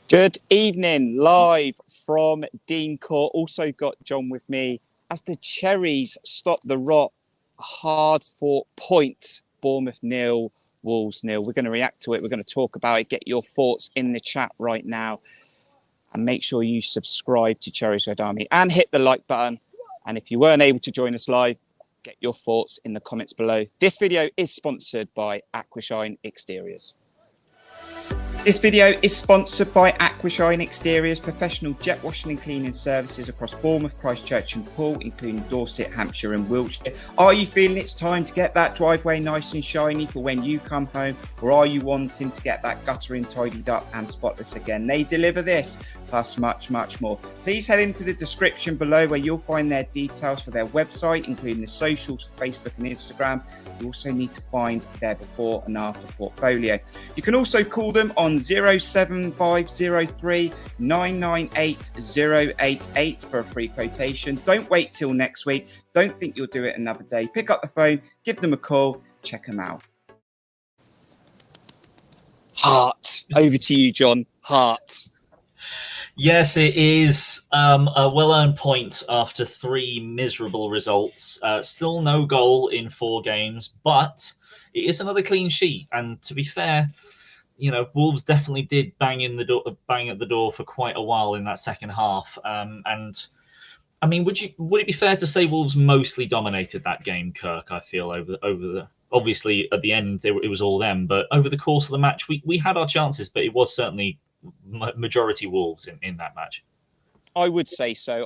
Good evening, live from Dean Court. Also got John with me as the Cherries stop the rot. Hard-fought point. Bournemouth 0, Wolves 0. We're going to react to it. We're going to talk about it. Get your thoughts in the chat right now. And make sure you subscribe to Cherries Red Army and hit the like button. And if you weren't able to join us live, get your thoughts in the comments below. This video is sponsored by Aquashine Exteriors. This video is sponsored by Aquashine Exteriors, professional jet washing and cleaning services across Bournemouth, Christchurch and Poole, including Dorset, Hampshire and Wiltshire. Are you feeling it's time to get that driveway nice and shiny for when you come home? Or are you wanting to get that guttering tidied up and spotless again? They deliver this, plus much, much more. Please head into the description below where you'll find their details for their website, including the socials, Facebook and Instagram. You also need to find their before and after portfolio. You can also call them on 07503 998 088 for a free quotation. Don't wait till next week. Don't think you'll do it another day. Pick up the phone, give them a call, check them out. Heart. Over to you, John. Heart. Yes, it is a well-earned point after 3 miserable results. Still no goal in 4 games, but it is another clean sheet. And to be fair, you know, Wolves definitely did bang at the door for quite a while in that second half. And I mean, would it be fair to say Wolves mostly dominated that game, Kirk? I feel over the obviously at the end it was all them, but over the course of the match we had our chances, but it was certainly majority Wolves in that match. I would say so.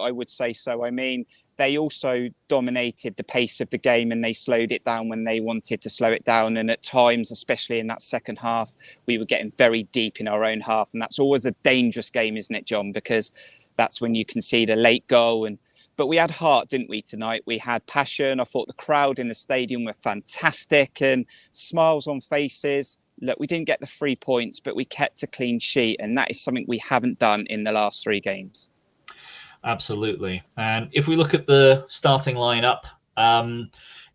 I mean, they also dominated the pace of the game and they slowed it down when they wanted to slow it down. And at times, especially in that second half, we were getting very deep in our own half. And that's always a dangerous game, isn't it, John? Because that's when you concede a late goal. But we had heart, didn't we, tonight? We had passion. I thought the crowd in the stadium were fantastic and smiles on faces. Look, we didn't get the 3 points, but we kept a clean sheet. And that is something we haven't done in the last 3 games. Absolutely. And if we look at the starting lineup,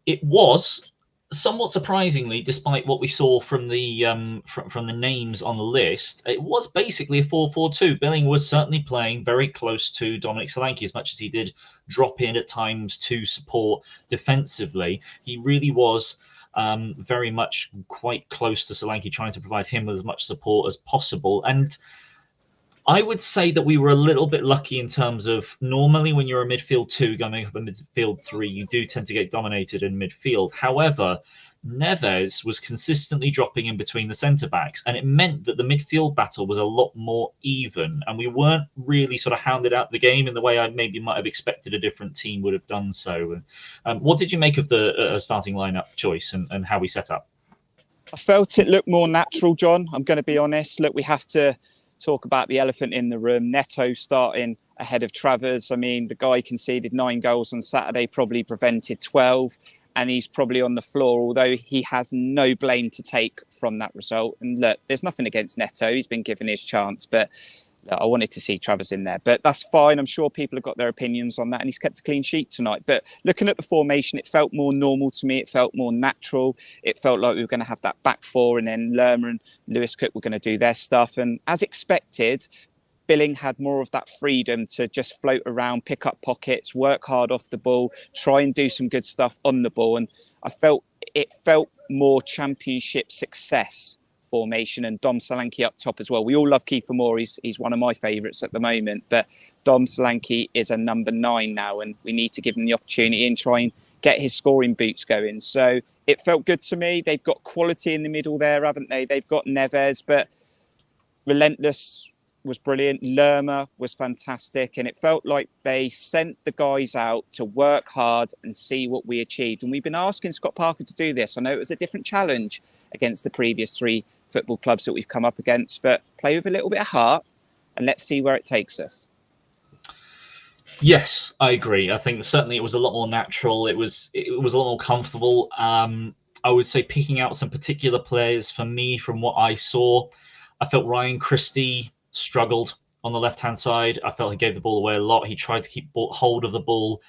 it was somewhat surprisingly, despite what we saw from the names on the list, it was basically a 4-4-2. Billing was certainly playing very close to Dominic Solanke, as much as he did drop in at times to support defensively. He really was very much quite close to Solanke, trying to provide him with as much support as possible. And I would say that we were a little bit lucky in terms of normally when you're a midfield 2 going up a midfield 3, you do tend to get dominated in midfield. However, Neves was consistently dropping in between the centre-backs, and it meant that the midfield battle was a lot more even, and we weren't really sort of hounded out the game in the way I maybe might have expected a different team would have done so. What did you make of the starting lineup choice and how we set up? I felt it looked more natural, John. I'm going to be honest. Look, we have to talk about the elephant in the room. Neto starting ahead of Travers. I mean, the guy conceded 9 goals on Saturday, probably prevented 12, and he's probably on the floor, although he has no blame to take from that result. And look, there's nothing against Neto. He's been given his chance, but I wanted to see Travers in there. But that's fine. I'm sure people have got their opinions on that, and he's kept a clean sheet tonight. But looking at the formation, it felt more normal to me. It felt more natural. It felt like we were going to have that back 4, and then Lerma and Lewis Cook were going to do their stuff. And as expected, Billing had more of that freedom to just float around, pick up pockets, work hard off the ball, try and do some good stuff on the ball. And I felt it felt more championship success formation, and Dom Solanke up top as well. We all love Kiefer Moore. He's one of my favourites at the moment, but Dom Solanke is a number 9 now, and we need to give him the opportunity and try and get his scoring boots going. So it felt good to me. They've got quality in the middle there, haven't they? They've got Neves, but Relentless was brilliant. Lerma was fantastic, and it felt like they sent the guys out to work hard and see what we achieved. And we've been asking Scott Parker to do this. I know it was a different challenge against the previous 3 football clubs that we've come up against, but play with a little bit of heart and let's see where it takes us. Yes, I agree. I think certainly it was a lot more natural. It was a lot more comfortable. I would say picking out some particular players for me from what I saw, I felt Ryan Christie struggled on the left-hand side. I felt he gave the ball away a lot. He tried to keep hold of the ball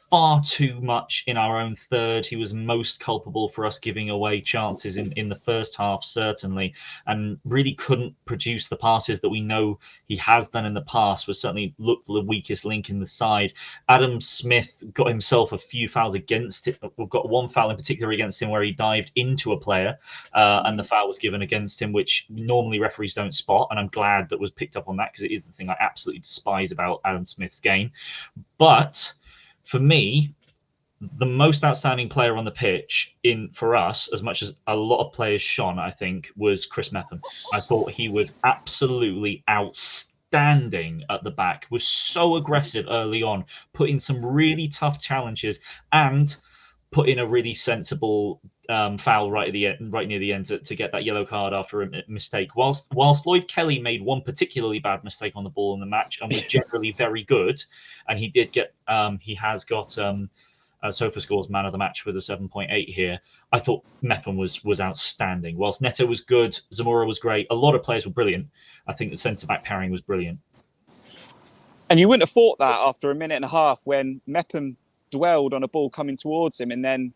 far too much in our own third. He was most culpable for us giving away chances in the first half, certainly, and really couldn't produce the passes that we know he has done in the past. Was certainly looked the weakest link in the side. Adam Smith got himself a few fouls against it. We've got one foul in particular against him where he dived into a player, and the foul was given against him, which normally referees don't spot, and I'm glad that was picked up on that, because it is the thing I absolutely despise about Adam Smith's game. But for me, the most outstanding player on the pitch for us, as much as a lot of players shone, I think, was Chris Mepham. I thought he was absolutely outstanding at the back, was so aggressive early on, put in some really tough challenges, and put in a really sensible foul right near the end to get that yellow card after a mistake. Whilst Lloyd Kelly made one particularly bad mistake on the ball in the match and was generally very good, and he has got SofaScore's man of the match with a 7.8 here. I thought Mepham was outstanding. Whilst Neto was good, Zamora was great. A lot of players were brilliant. I think the centre-back pairing was brilliant. And you wouldn't have thought that after a minute and a half, when Mepham dwelled on a ball coming towards him and then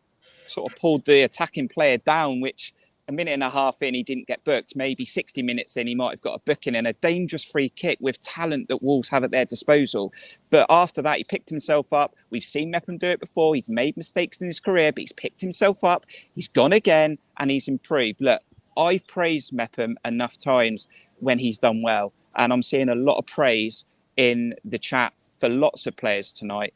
sort of pulled the attacking player down, which a minute and a half in, he didn't get booked. Maybe 60 minutes in, he might have got a booking and a dangerous free kick with talent that Wolves have at their disposal. But after that, he picked himself up. We've seen Mepham do it before. He's made mistakes in his career, but he's picked himself up. He's gone again and he's improved. Look, I've praised Mepham enough times when he's done well. And I'm seeing a lot of praise in the chat for lots of players tonight.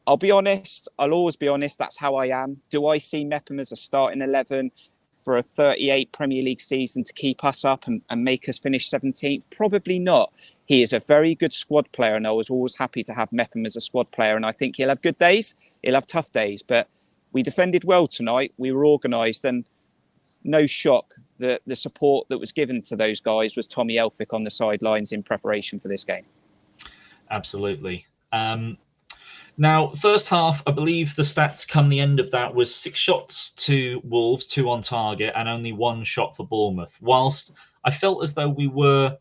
I'll be honest. I'll always be honest. That's how I am. Do I see Mepham as a starting 11 for a 38 Premier League season to keep us up and make us finish 17th? Probably not. He is a very good squad player, and I was always happy to have Mepham as a squad player. And I think he'll have good days. He'll have tough days. But we defended well tonight. We were organised, and no shock that the support that was given to those guys was Tommy Elphick on the sidelines in preparation for this game. Absolutely. Now, first half, I believe the stats come the end of that was 6 shots to Wolves, 2 on target, and only 1 shot for Bournemouth. Whilst I felt as though we were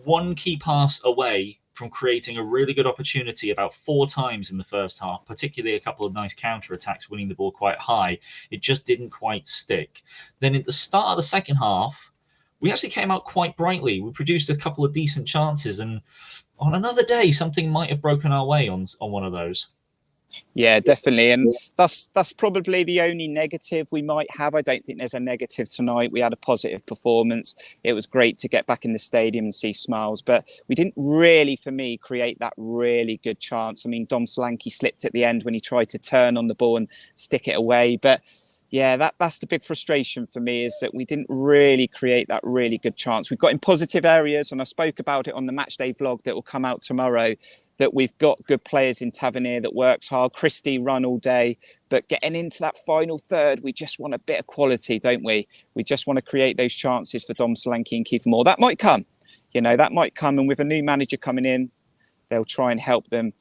1 key pass away from creating a really good opportunity about 4 times in the first half, particularly a couple of nice counter-attacks, winning the ball quite high, it just didn't quite stick. Then at the start of the second half, we actually came out quite brightly. We produced a couple of decent chances, and on another day, something might have broken our way on one of those. Yeah, definitely. And that's probably the only negative we might have. I don't think there's a negative tonight. We had a positive performance. It was great to get back in the stadium and see smiles. But we didn't really, for me, create that really good chance. I mean, Dom Solanke slipped at the end when he tried to turn on the ball and stick it away. But yeah, that's the big frustration for me, is that we didn't really create that really good chance. We've got in positive areas, and I spoke about it on the matchday vlog that will come out tomorrow, that we've got good players in Tavernier that works hard. Christie run all day, but getting into that final third, we just want a bit of quality, don't we? We just want to create those chances for Dom Solanke and Kiefer Moore. That might come, that might come. And with a new manager coming in, they'll try and help them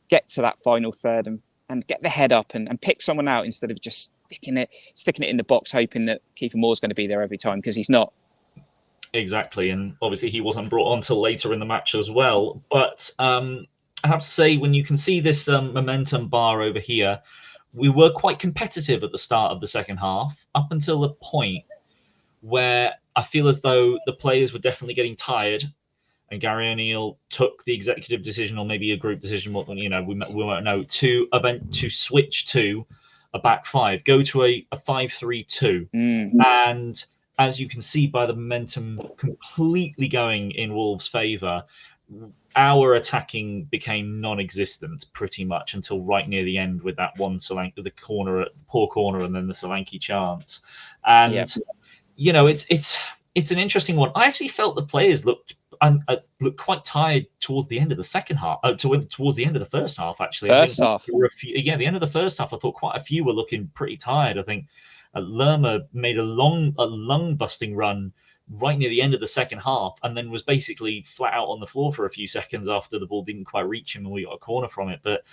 get to that final third and get the head up and pick someone out instead of just sticking it in the box, hoping that Kiefer Moore's going to be there every time, because he's not. Exactly. And obviously he wasn't brought on till later in the match as well. But I have to say, when you can see this momentum bar over here, we were quite competitive at the start of the second half, up until the point where I feel as though the players were definitely getting tired, and Gary O'Neill took the executive decision, or maybe a group decision, we won't know, to switch to a back 5, go to a 5-3-2. And as you can see by the momentum completely going in Wolves' favour, our attacking became non-existent pretty much until right near the end, with that one Solanke, the poor corner, and then the Solanke chance. And it's an interesting one. I actually felt the players looked quite tired towards the end of the second half. Towards the end of the first half, actually. The end of the first half, I thought quite a few were looking pretty tired. I think Lerma made a lung-busting run right near the end of the second half, and then was basically flat out on the floor for a few seconds after the ball didn't quite reach him and we got a corner from it. But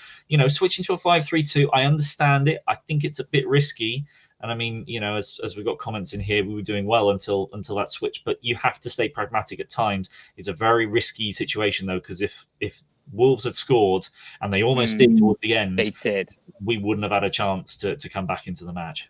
switching to a 5-3-2, I understand it. I think it's a bit risky. And I mean, as we've got comments in here, we were doing well until that switch. But you have to stay pragmatic at times. It's a very risky situation, though, because if Wolves had scored, and they almost did towards the end, they did. We wouldn't have had a chance to come back into the match.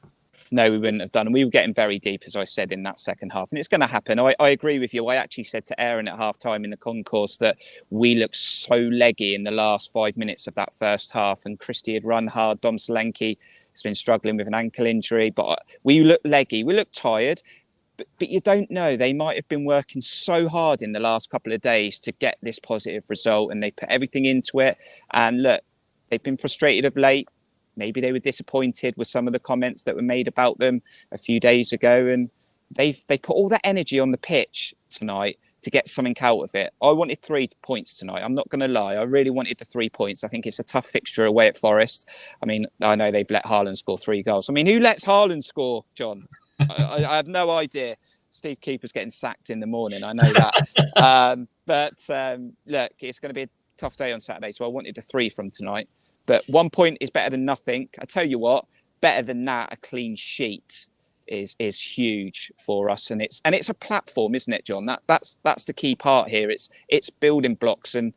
No, we wouldn't have done. And we were getting very deep, as I said, in that second half. And it's going to happen. I agree with you. I actually said to Aaron at half-time in the concourse that we looked so leggy in the last 5 minutes of that first half. And Christie had run hard. Dom Solanke has been struggling with an ankle injury. But we looked leggy. We looked tired. But you don't know. They might have been working so hard in the last couple of days to get this positive result. And they put everything into it. And look, they've been frustrated of late. Maybe they were disappointed with some of the comments that were made about them a few days ago. And they put all that energy on the pitch tonight to get something out of it. I wanted 3 points tonight. I'm not going to lie. I really wanted the 3 points. I think it's a tough fixture away at Forest. I mean, I know they've let Haaland score 3 goals. I mean, who lets Haaland score, John? I have no idea. Steve Keeper's getting sacked in the morning. I know that. Look, it's going to be a tough day on Saturday. So I wanted the 3 from tonight. But 1 point is better than nothing. I tell you what, better than that, a clean sheet is huge for us, and it's a platform, isn't it, John? That's the key part here. It's building blocks, and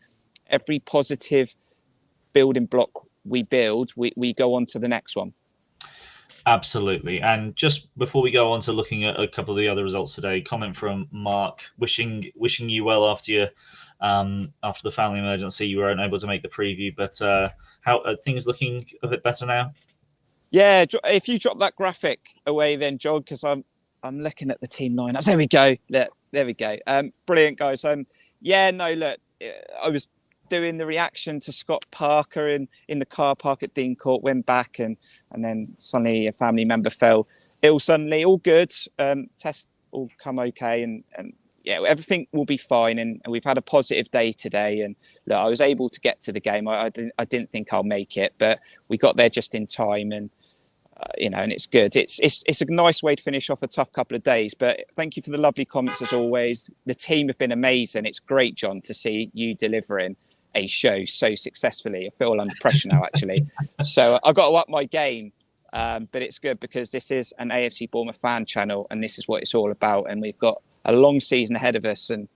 every positive building block we build, we go on to the next one. Absolutely. And just before we go on to looking at a couple of the other results today, comment from Mark wishing you well after the family emergency. You weren't able to make the preview, but how are things looking a bit better now? Yeah, if you drop that graphic away then, John, because I'm looking at the team lineups. There we go. Look, there we go. Brilliant, guys. Yeah, no, look, I was doing the reaction to Scott Parker in the car park at Dean Court, went back and then suddenly a family member fell ill suddenly. All good. Tests all come okay, and yeah, everything will be fine. And we've had a positive day today. And look, I was able to get to the game. I didn't think I'll make it, but we got there just in time. And and it's good. It's a nice way to finish off a tough couple of days. But thank you for the lovely comments as always. The team have been amazing. It's great, John, to see you delivering a show so successfully. I feel under pressure now, actually. So I've got to up my game. But it's good because this is an AFC Bournemouth fan channel, and this is what it's all about. And we've got a long season ahead of us, and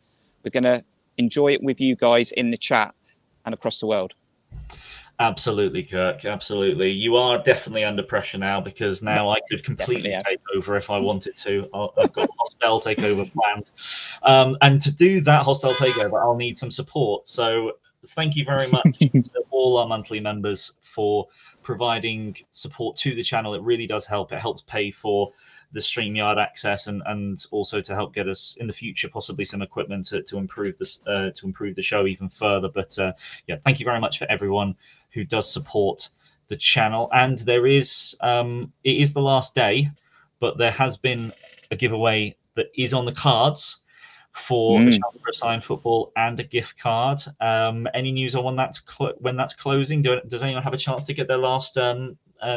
we're going to enjoy it with you guys in the chat and across the world. Absolutely, Kirk. Absolutely. You are definitely under pressure now, because now I could completely take over if I wanted to. I've got a hostile takeover planned. And to do that hostile takeover, I'll need some support. So thank you very much to all our monthly members for providing support to the channel. It really does help. It helps pay for the StreamYard access, and also to help get us in the future possibly some equipment to improve this to improve the show even further. But yeah, thank you very much for everyone who does support the channel. And there is it is the last day, but there has been a giveaway that is on the cards for the chance for a signed football and a gift card. Any news on when that's closing? Does anyone have a chance to get their last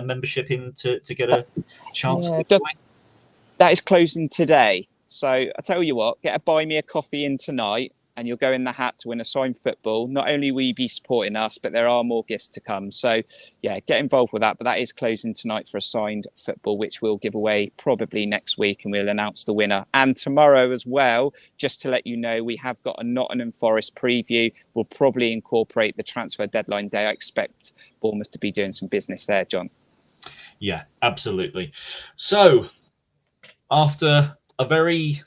membership in to get a chance? That is closing today. So I tell you what, get a buy me a coffee in tonight, and you'll go in the hat to win a signed football. Not only will you be supporting us, but there are more gifts to come. So yeah, get involved with that. But that is closing tonight for a signed football, which we'll give away probably next week, and we'll announce the winner. And tomorrow as well, just to let you know, we have got a Nottingham Forest preview. We'll probably incorporate the transfer deadline day. I expect Bournemouth to be doing some business there, John. Yeah, absolutely. So after a very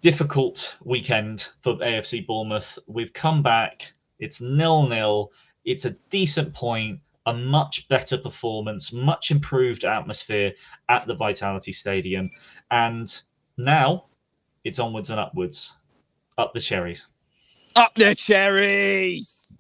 difficult weekend for AFC Bournemouth, we've come back. It's 0-0. It's a decent point, a much better performance, much improved atmosphere at the Vitality Stadium. And now it's onwards and upwards. Up the Cherries. Up the Cherries!